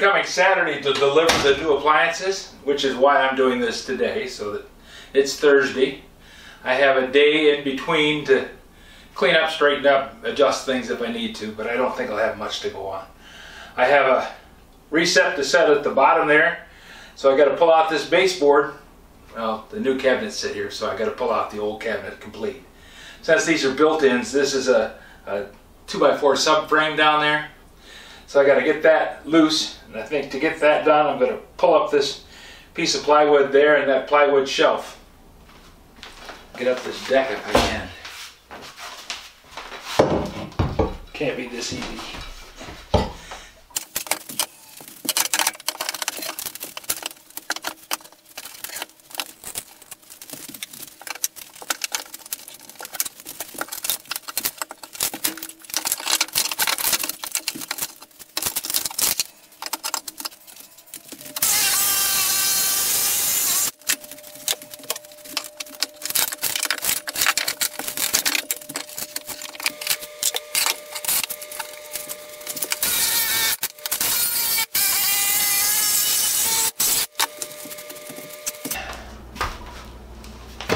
coming Saturday to deliver the new appliances, which is why I'm doing this today, so that it's Thursday. I have a day in between to clean up, straighten up, adjust things if I need to, but I don't think I'll have much to go on. I have a recep to set at the bottom there, so I got to pull out this baseboard. Well, the new cabinets sit here, so I got to pull out the old cabinet complete. Since these are built-ins, this is a 2x4 subframe down there, so I got to get that loose. And I think to get that done, I'm going to pull up this piece of plywood there and that plywood shelf. Get up this deck if I can. Can't be this easy.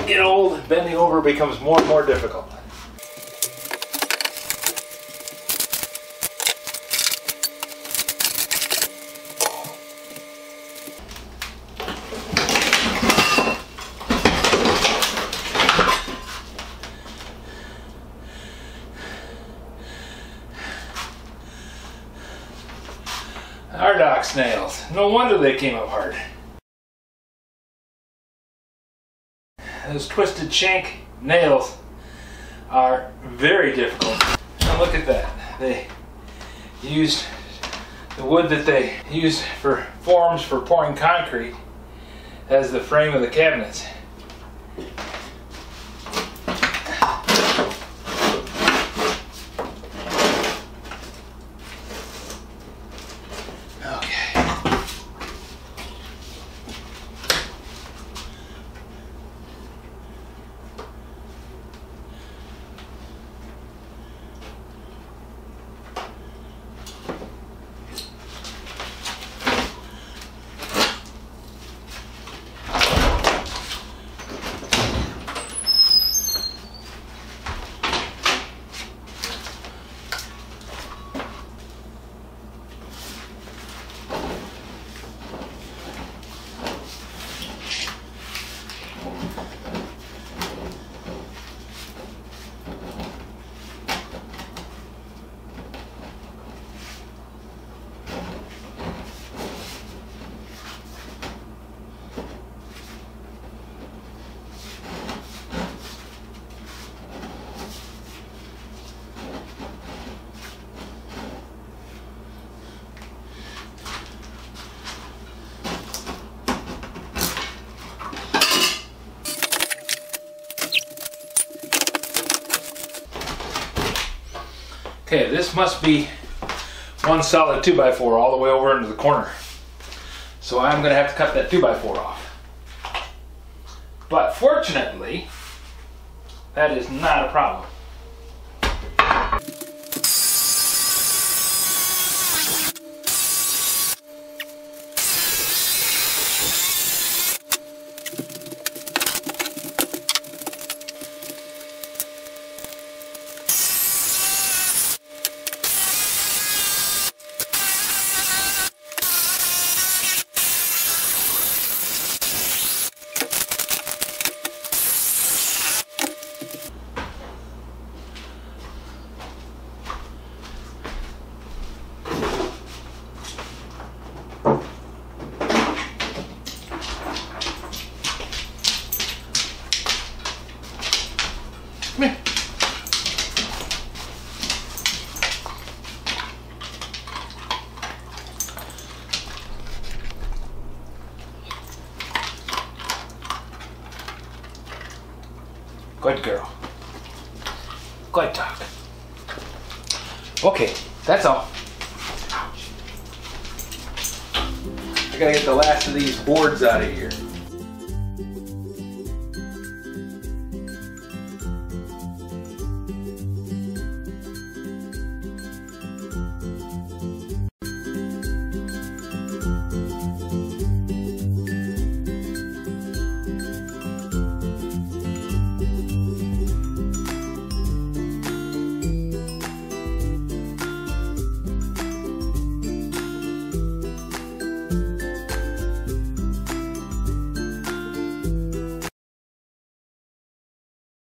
Get old, bending over becomes more and more difficult. Ardox nails. No wonder they came up hard. Those twisted shank nails are very difficult. Now look at that. They used the wood that they used for forms for pouring concrete as the frame of the cabinets. Okay, this must be one solid 2x4 all the way over into the corner. So I'm going to have to cut that 2x4 off. But fortunately, that is not a problem. Come here. Good girl. Good dog. Okay, that's all. Ouch. I gotta get the last of these boards out of here.